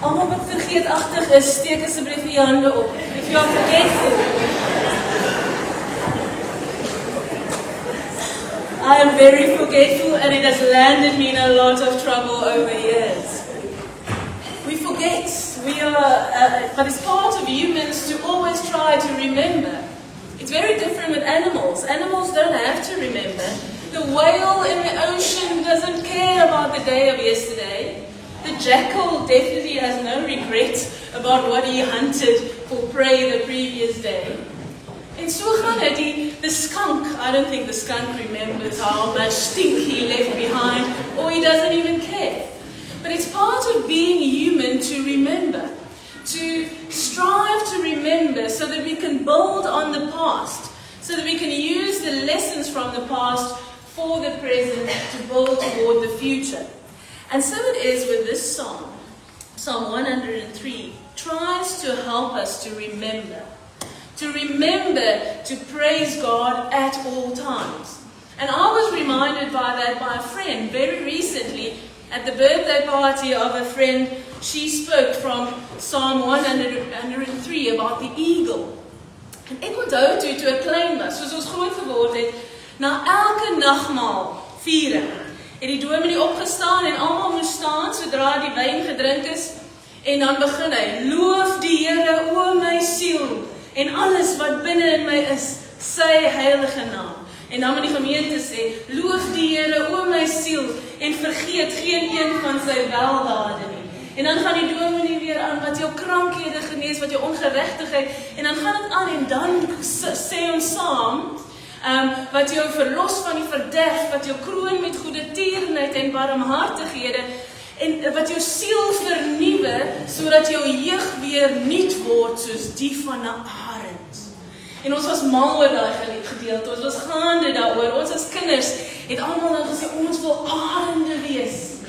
Almal wat vergeetachtig is, steek asseblief die hande op. If you are forgetful. I am very forgetful and it has landed me in a lot of trouble over years. We forget. But it's part of humans to always try to remember. It's very different with animals. Animals don't have to remember. The whale in the ocean doesn't care about the day of yesterday. The jackal definitely has no regret about what he hunted for prey the previous day. And so gaan het the skunk. I don't think the skunk remembers how much stink he left behind, or he doesn't even care. But it's part of being human to remember, to strive to remember so that we can build on the past, so that we can use the lessons from the past for the present to build toward the future. And so it is with this psalm. Psalm 103 tries to help us to remember to praise God at all times. And I was reminded by that by a friend very recently at the birthday party of a friend. She spoke from Psalm 103 about the eagle. En ek onthou toe 'n klein was, soos ons groot geword het, na elke nagmaal viering, het die dominee opgestaan en almal moes staan sodra die wyn gedrink is, en dan begin hy, loof die Here, o my siel, en alles wat binne in my is, sy heilige naam. En dan moet die gemeente sê, loof die Here, o my siel, en vergeet geen een van sy weldade nie. En dan gaan die dominee weer aan, wat jou krankhede genees, wat jou ongeregtigheid, en dan gaan dit aan, en dan sê ons saam, wat jou verlos van die verderf, wat jou kroon met goeie tierenheid en barmhartighede, en wat jou siel vernuwe, sodat jou jeug weer nuut word, soos die van 'n arend. En ons was mal oor daai gedeelte, ons was gaande daaroor, ons as kinders het almal nou gesê, ons wil arende wees.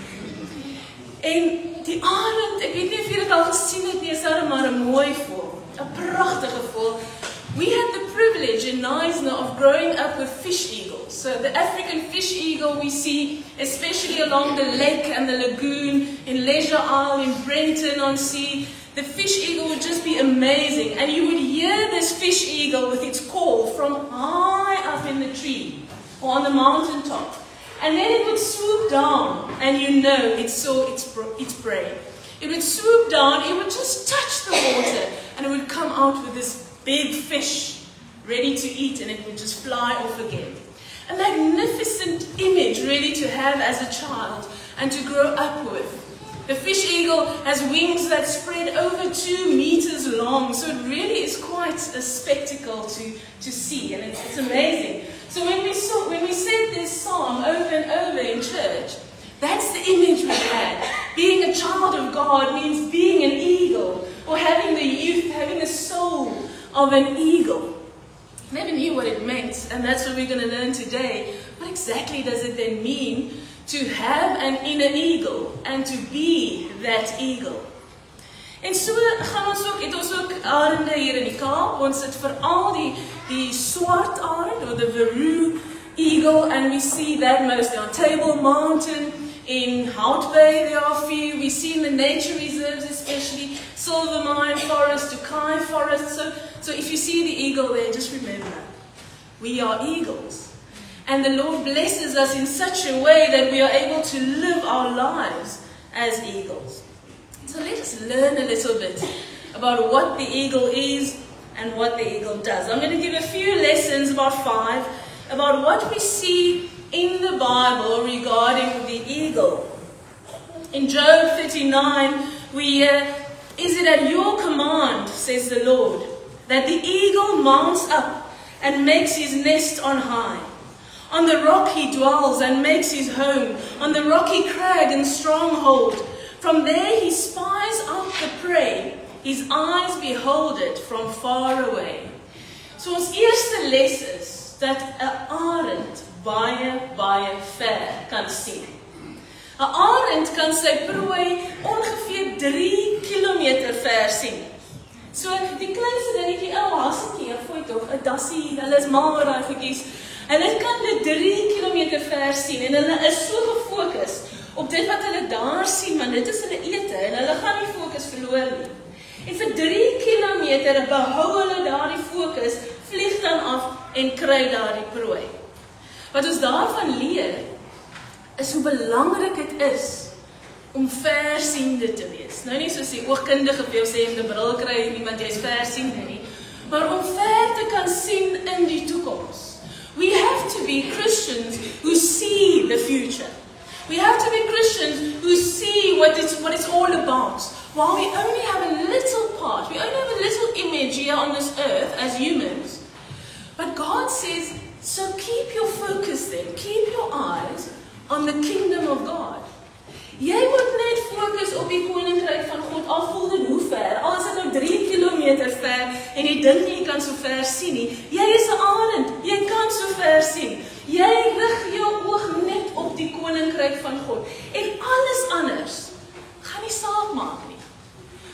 En die arend, ek weet nie of julle dit al gesien het nie, is maar 'n mooi voël, 'n pragtige voël. We had the privilege in Knysna of growing up with fish eagles. So the African fish eagle we see, especially along the lake and the lagoon, in Leisure Isle, in Brenton-on-Sea, the fish eagle would just be amazing. And you would hear this fish eagle with its call from high up in the tree, or on the mountain top. And then it would swoop down, and you know it saw its prey. It would swoop down, it would just touch the water, and it would come out with this big fish, ready to eat, and it would just fly off again. A magnificent image really to have as a child and to grow up with. The fish eagle has wings that spread over 2 meters long, so it really is quite a spectacle to see, and it's amazing. So when we said this psalm over and over in church, that's the image we had. Being a child of God means being an eagle, or having the youth, having the soul of an eagle. Never knew what it meant, and that's what we're going to learn today. What exactly does it then mean to have an inner eagle and to be that eagle? En so gaan ons ook, het ons ook arende hier in die Kaap. Ons het veral die swart arend, or the Veru eagle, and we see that mostly on Table Mountain. In Hout Bay there are a few. We see in the nature reserves, especially Silvermine Forest, Tokai Forest. So if you see the eagle there, just remember, we are eagles. And the Lord blesses us in such a way that we are able to live our lives as eagles. So let us learn a little bit about what the eagle is and what the eagle does. I'm going to give a few lessons, about 5, about what we see in the Bible regarding the eagle. In Job 39, we hear, is it at your command, says the Lord, that the eagle mounts up and makes his nest on high? On the rock he dwells and makes his home, on the rocky crag and stronghold. From there he spies out the prey, his eyes behold it from far away. So ons eerste les is dat 'n arend baie ver kan sien. 'n Arend kan sy prooi ongeveer 3 kilometer ver sien. So die kleinste dingetjie, hasseltjie, gooi tog, 'n dassie, hulle is mal oor daai goedjies. Hulle kan dit 3 kilometer ver sien en hulle is so gefokus op dit wat hulle daar sien, want dit is hulle ete en hulle gaan nie fokus verloor nie. En vir 3 kilometer behou hulle daardie fokus, vlieg dan af en kry daardie prooi. Wat ons daarvan leer, is hoe belangrik dit is om versiende te wees. Nou nie soos die oogkundige vir jou sê, om 'n bril kry en iemand jy is versiende nie, maar om ver te kan sien in die toekoms. We have to be Christians who see the future. We have to be Christians who see what it's all about. While we only have a little part, we only have a little image here on this earth as humans, but God says, so keep your focus then, keep your eyes on the kingdom of God. Jy moet net fokus op die koninkryk van God, al voel dit hoe ver, al is dit nou 3 kilometer ver, en jy dink nie jy kan so ver sien nie, jy is 'n arend, jy kan so ver sien, jy rig jou oog net op die koninkryk van God, en alles anders, gaan nie saak maak nie,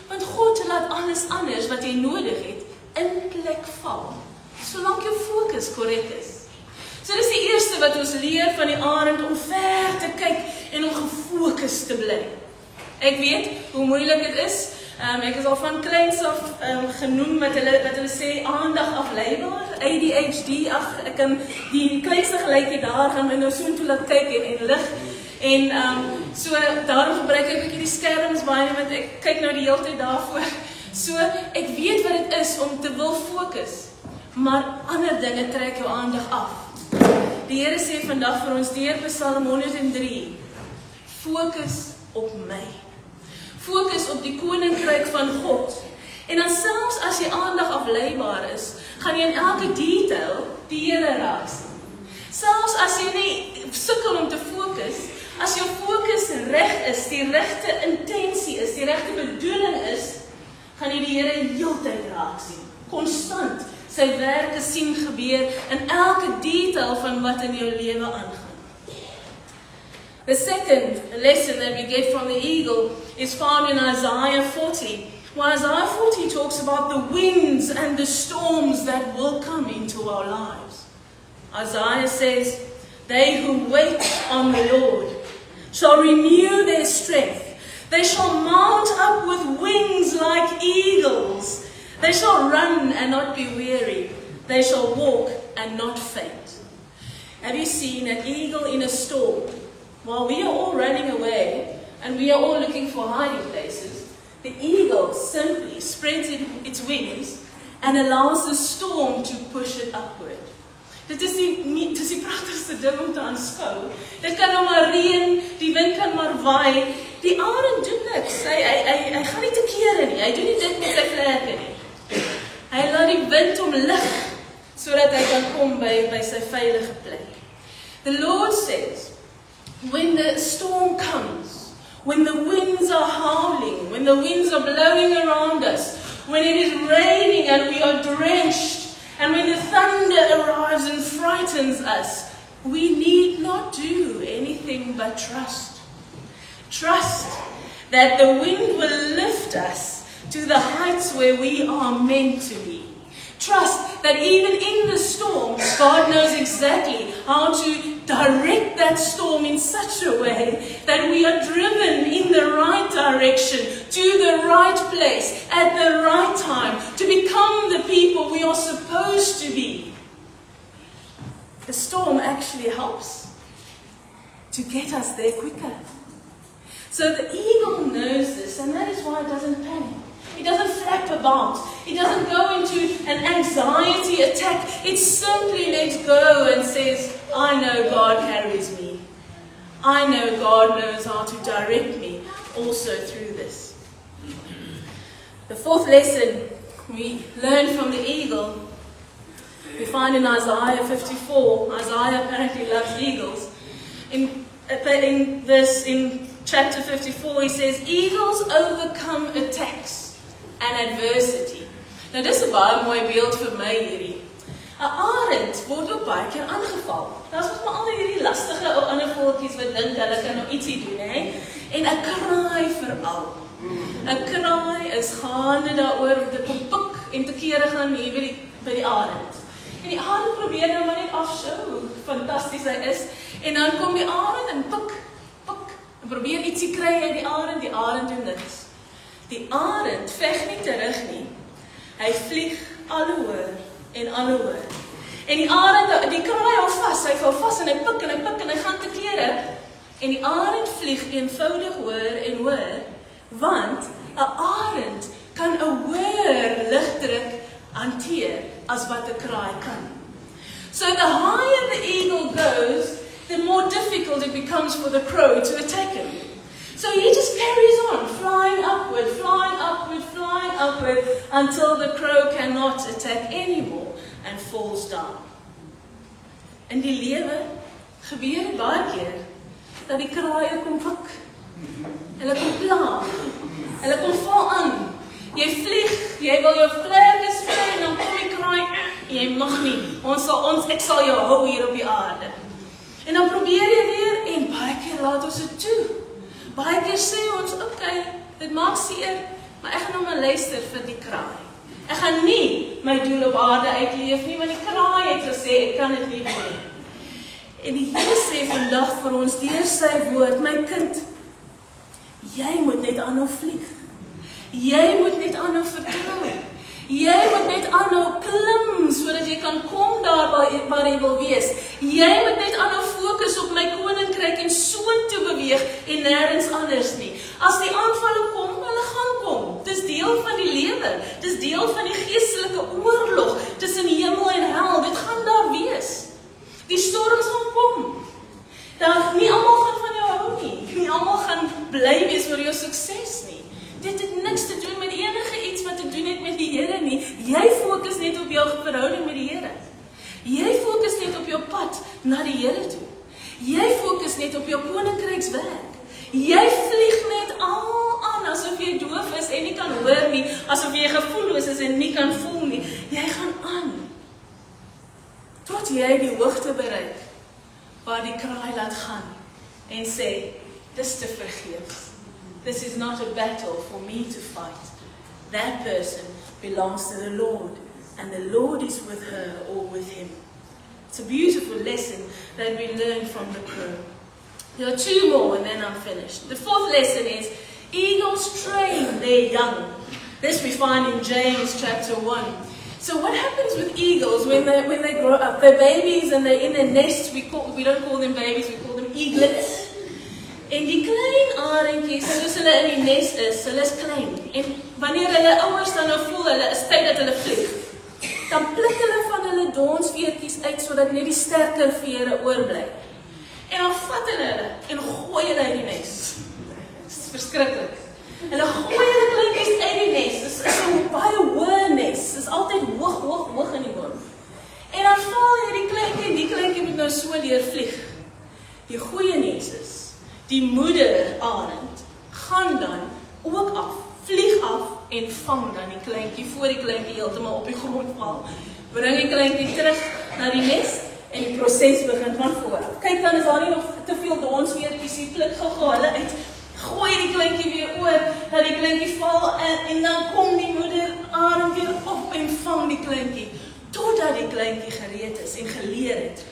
want God laat alles anders wat jy nodig het, in plek val, solank jou fokus korrek is. So dis die eerste wat ons leer van die arend, om ver te kyk en om gefokus te bly. Ek weet hoe moeilik dit is. Ek is al van kleins af genoem wat hulle sê aandag afleibaar, ADHD, ek kan die kleinste gelykie daar gaan my nou soontoe laat kyk en lig. En so daarom gebruik ek 'n bietjie die skerms baie, want ek kyk nou die hele tyd daarvoor. So ek weet wat dit is om te wil fokus, maar ander dinge trek jou aandag af. Die Here sê vandag vir ons deur Psalm 103, fokus op my. Fokus op die koninkryk van God. En dan selfs as jy aandag afleibaar is, gaan jy in elke detail die Here raak sien. Selfs as jy nie sukkel om te fokus, as jou fokus reg is, die regte intensie is, die regte bedoeling is, gaan jy die Here heeltyd raak sien. Konstant sy werke sien gebeur in elke detail van wat in jou lewe aangaan. The second lesson that we get from the eagle is found in Isaiah 40. Well, Isaiah 40 talks about the winds and the storms that will come into our lives. Isaiah says, they who wait on the Lord shall renew their strength. They shall mount up with wings like eagles. They shall run and not be weary. They shall walk and not faint. Have you seen an eagle in a storm? While we are all running away and we are all looking for hiding places, the eagle simply spreads its wings and allows the storm to push it upward. Dit is die pragtigste ding om te aanskou. Dit kan nou maar reën, die wind kan maar waai. Die arend doen niks. Hy gaan nie te kere nie. Hy doen nie dit met sy vlerke nie. Hy laat die wind hom lig, sodat hy kan kom by sy veilige plek. The Lord says, when the storm comes, when the winds are howling, when the winds are blowing around us, when it is raining and we are drenched, and when the thunder arrives and frightens us, we need not do anything but trust. Trust that the wind will lift us to the heights where we are meant to be. Trust that even in the storm, God knows exactly how to direct that storm in such a way that we are driven in the right direction, to the right place, at the right time, to become the people we are supposed to be. The storm actually helps to get us there quicker. So the eagle knows this, and that is why it doesn't panic. It doesn't flap about. It doesn't go into an anxiety attack. It simply lets go and says, I know God carries me. I know God knows how to direct me also through this. The fourth lesson we learn from the eagle, we find in Isaiah 54. Isaiah apparently loves eagles. In chapter 54, he says, eagles overcome attacks and adversity. Nou dis 'n baie mooi beeld vir my hierdie. 'n Arend word ook baie keer aangeval. Daar's mos maar al hierdie lastige ou ander voeltjies wat dink hulle kan nou ietsie doen, hè? En 'n kraai veral. 'n Kraai is gaande daaroor om te kom pik en te kere gaan hier by die arend. En die arend probeer nou maar net afshow hoe fantasties hy is. En dan kom die arend en pik, en probeer ietsie kry uit die arend doen niks. Die arend veg nie terug nie. Hy vlieg al hoe hoër en al hoe hoër. En die arend, die kraai hou vas, hy val vas en hy pik en hy pik en hy gaan te kere. En die arend vlieg eenvoudig hoër en hoër, want 'n arend kan 'n hoër lugdruk hanteer as wat 'n kraai kan. So the higher the eagle goes, the more difficult it becomes for the crow to attack him. So he just carries on, flying upward, flying upward, flying upward, until the crow cannot attack anymore and falls down. In die lewe gebeur dit baie keer dat die kraaie kom pik. Hulle kom pla. Hulle kom val aan. Jy vlieg, jy wil jou vlerke sprei en dan kom die kraai, jy mag nie. Ek sal jou hou hier op die aarde. En dan probeer jy weer en baie keer laat ons dit toe. Baie keer sê ons, okay, dit maak seer, maar ek gaan nou maar luister vir die kraai. Ek gaan nie my doel op aarde uitleef nie, want die kraai het gesê, ek kan dit nie doen. En die Here sê vandag vir ons deur sy woord, my kind, jy moet net aanhou vlieg. Jy moet net aanhou vertrou. Jy moet net aanhou klim, sodat jy kan kom daar waar jy wil wees. Jy moet net aanhou fokus op my koninkryk en soontoe beweeg en nêrens anders nie. As die aanvalle kom, hulle gaan kom. Dis deel van die lewe. Dis deel van die geestelike oorlog tussen hemel en hel. Dit gaan daar wees. Die storms gaan kom. Dan nie almal gaan van jou hou nie. Nie almal gaan bly wees oor jou sukses nie. Dit het niks te doen met enige iets wat te doen het met die Here nie. Jy fokus net op jou verhouding met die Here. Jy fokus net op jou pad na die Here toe. Jy fokus net op jou koninkrykswerk. Jy vlieg net al aan asof jy doof is en nie kan hoor nie, asof jy gevoelloos is en nie kan voel nie. Jy gaan aan. Tot jy die hoogte bereik waar die kraai laat gaan en sê, dis te vergeefs. This is not a battle for me to fight. That person belongs to the Lord, and the Lord is with her or with him. It's a beautiful lesson that we learn from the crow. There are two more and then I'm finished. The fourth lesson is, eagles train their young. This we find in James chapter 1. So what happens with eagles when they grow up? They're babies and they're in a nest. We don't call them babies, we call them eaglets. En die klein arendjies, soos hulle in die nes is, hulle is klein. En wanneer hulle ouers dan nou voel, hulle is tyd dat hulle vlieg, dan pluk hulle van hulle donsveertjies uit, sodat net die sterker vere oorbly. En dan vat hulle en gooi hulle uit die nes. Dit is verskriklik. Hulle gooi hulle kleintjies uit die nes. Dit is so baie hoë nes. Dit is altyd hoog in die boom. En dan val jy die kleintjie moet nou so leer vlieg. Die goeie nes is, die moeder arend gaan dan ook af, vlieg af en vang dan die kleintjie voor die kleintjie heeltemal op die grond val. Bring die kleintjie terug na die nes en die proses begin van voor af. Kyk, dan is daar nie nog te veel donsveertjies, die pluk gou hulle uit, gooi die kleintjie weer oor, dat die kleintjie val en dan kom die moeder arend weer op en vang die kleintjie, totdat die kleintjie gereed is en geleer het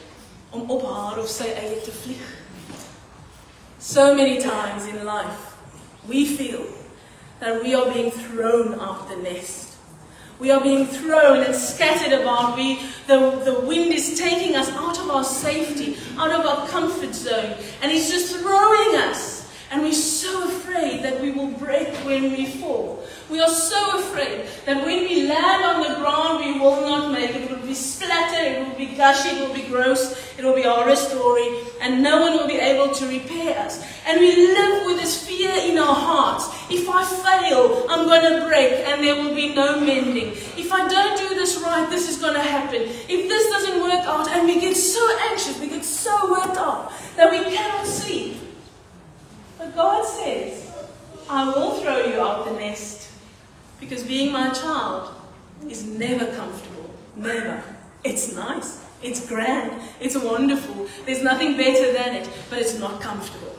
om op haar of sy eie te vlieg. So many times in life, we feel that we are being thrown out the nest. We are being thrown and scattered about. The wind is taking us out of our safety, out of our comfort zone, and it's just throwing us. And we're so afraid that we will break when we fall. We are so afraid that when we land on the ground, we will not make it. It will be splattered, it will be gushy, it will be gross, it will be a horror story, and no one will be able to repair us. And we live with this fear in our hearts. If I fail, I'm going to break and there will be no mending. If I don't do this right, this is going to happen. If this doesn't work out, and we get so anxious, we get so worked up that we cannot sleep. But God says, I will throw you out the nest, because being my child is never comfortable. Never. It's nice. It's grand. It's wonderful. There's nothing better than it, but it's not comfortable.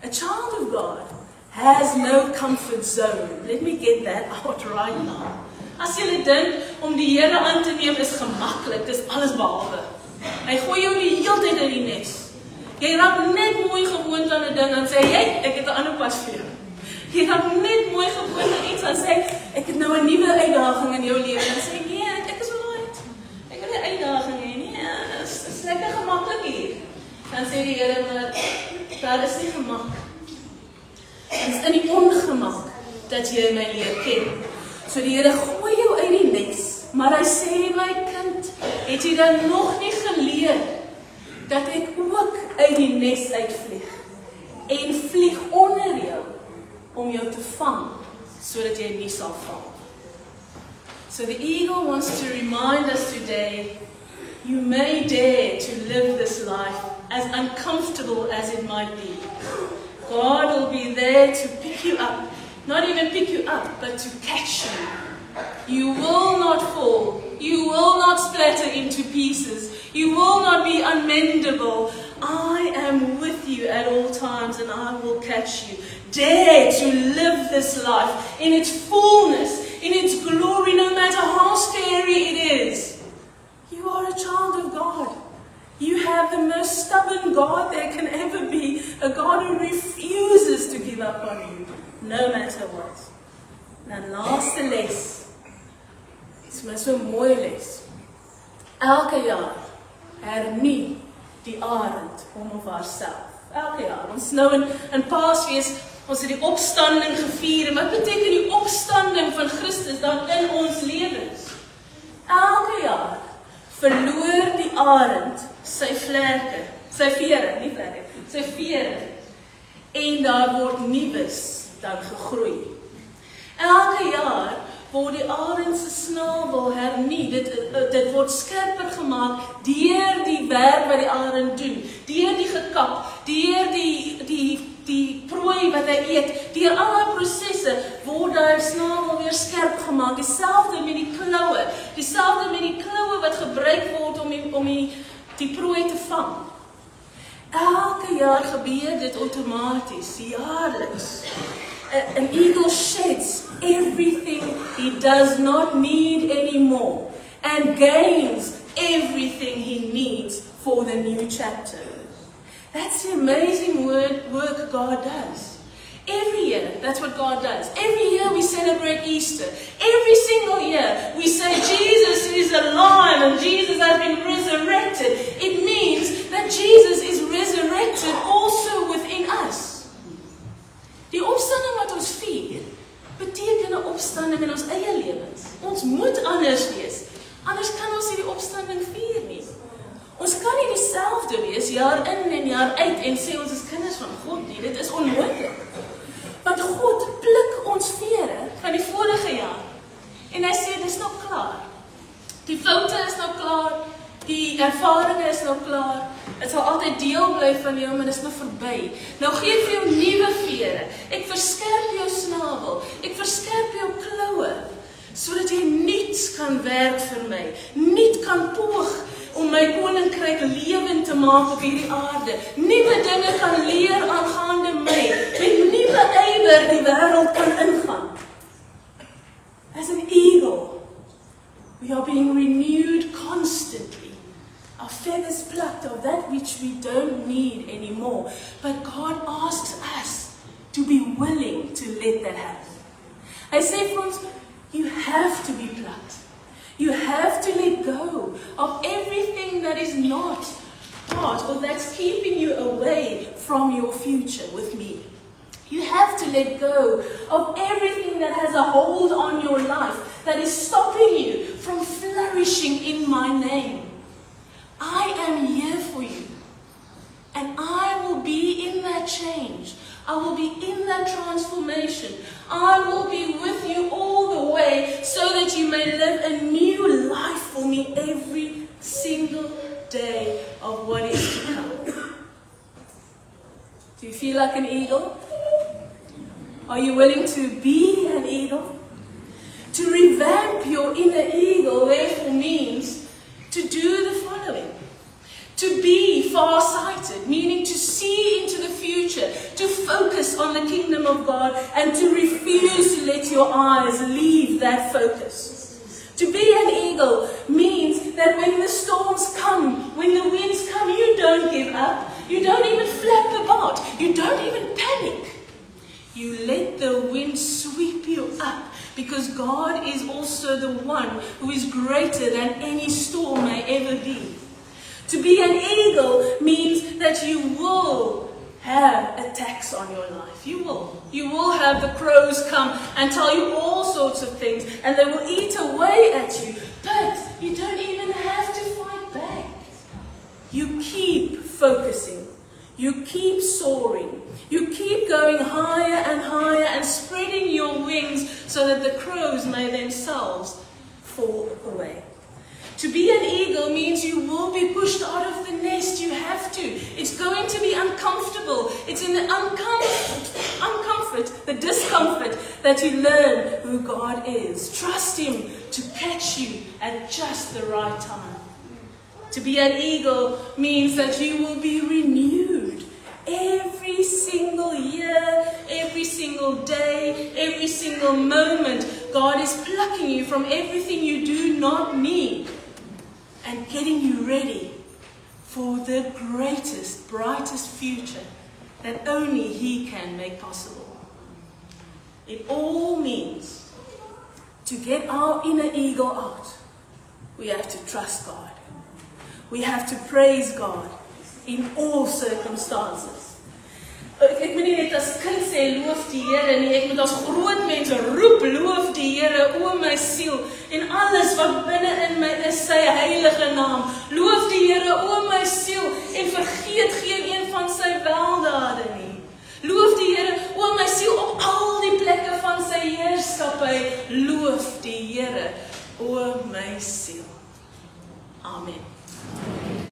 A child of God has no comfort zone. Let me get that out right now. As jy dink om die Here aan te neem is gemaklik, dis alles behalwe. Hy gooi jou die hele tyd in die nes. Jy raak net mooi gewoond aan 'n ding en sê, "Hey, ek het 'n ander pas vir jou." Jy raak net mooi gewoond aan iets, dan sê, ek het nou 'n nuwe uitdaging in jou lewe. Dan sê nee, ek is alright. Ek wil 'n uitdaging hê. Nee, dit is lekker gemaklik hier. Dan sê die Here, maar daar is nie gemak. Dit is in die ongemak dat jy my leer ken. So die Here gooi jou uit die nes, maar hy sê, my kind, het jy dan nog nie geleer dat ek ook uit die nes uitvlieg en vlieg onder jou om jou te vang, sodat jy nie sal val. So the eagle wants to remind us today, you may dare to live this life as uncomfortable as it might be. God will be there to pick you up, not even pick you up, but to catch you. You will not fall. You will not splatter into pieces. You will not be unmendable. I am with you at all times and I will catch you. Dare to live this life in its fullness, in its glory, no matter how scary it is. You are a child of God. You have the most stubborn God there can ever be, a God who refuses to give up on you, no matter what. Dan laaste les, dit is my so mooi les. Elke jaar hernie die arend hom of haarself. Elke jaar. Ons nou in Paasfees, ons het die opstanding gevier. En wat beteken die opstanding van Christus dan in ons lewens? Elke jaar verloor die arend sy vlerke, sy vere, nie vlerke, sy vere. En daar word nuus dan gegroei. Elke jaar word die arend se snavel hernie, dit word skerper gemaak deur die werk wat die arend doen, deur die gekap, deur die prooi wat hy eet, deur al die prosesse word daar snavel weer skerp gemaak, dieselfde met die kloue wat gebruik word om die prooi te vang. Elke jaar gebeur dit outomaties, jaarliks. An eagle sheds everything he does not need anymore and gains everything he needs for the new chapter. That's the amazing work God does. Every year, that's what God does. Every year we celebrate Easter. Every single year we say Jesus is alive and Jesus has been resurrected. It means that Jesus is resurrected also within us. Die opstanding wat ons vier, beteken 'n opstanding in ons eie lewens. Ons moet anders wees. Anders kan ons nie die opstanding vier nie. Ons kan nie dieselfde wees jaar in en jaar uit en sê ons is kinders van God nie. Dit is onmoontlik. Want God pluk ons vere van die vorige jaar. En hy sê, dit is nou klaar. Die foute is nou klaar. Die ervaring is nou klaar. Het sal altyd deel bly van jou, maar dit is nou verby. Nou gee ek vir jou nuwe vere. Ek verskerp jou snavel. Ek verskerp jou kloue. Sodat jy nuuts kan werk vir my. Nuut kan poog om my koninkryk lewend te maak op hierdie aarde. Nuwe dinge kan leer aangaande my. Met nuwe ywer die wêreld kan ingaan. As an eagle, we are being renewed constantly. Our feathers plucked of that which we don't need anymore. But God asks us to be willing to let that happen. I say, friends, you have to be plucked. You have to let go of everything that is not part or that's keeping you away from your future with me. You have to let go of everything that has a hold on your life that is stopping you from flourishing in my name. I am here for you, and I will be in that change. I will be in that transformation. I will be with you all the way so that you may live a new life for me every single day of what is to come. Do you feel like an eagle? Are you willing to be an eagle? To revamp your inner eagle therefore means to do the following. To be far-sighted, meaning to see into the future, to focus on the kingdom of God, and to refuse to let your eyes leave that focus. To be an eagle means that when the storms come, when the winds come, you don't give up. You don't even flap about. You don't even panic. You let the wind sweep you up, because God is also the one who is greater than any storm may ever be. To be an eagle means that you will have attacks on your life. You will. You will have the crows come and tell you all sorts of things, and they will eat away at you. But you don't even have to fight back. You keep focusing. You keep soaring. You keep going higher and higher and spreading your wings so that the crows may themselves fall away. To be an eagle means you will be pushed out of the nest. You have to. It's going to be uncomfortable. It's in the the discomfort, that you learn who God is. Trust Him to catch you at just the right time. To be an eagle means that you will be renewed every single year, every single day, every single moment. God is plucking you from everything you do not need and getting you ready for the greatest, brightest future that only He can make possible. It all means to get our inner eagle out, we have to trust God. We have to praise God in all circumstances. Ek moet nie net as kind sê loof die Here nie, ek moet as groot mense roep loof die Here, o my siel, en alles wat binne in my is sy heilige naam. Loof die Here, o my siel, en vergeet geen een van sy weldade nie. Loof die Here, o my siel, op al die plekke van sy heerskappy. Loof die Here, o my siel. Amen.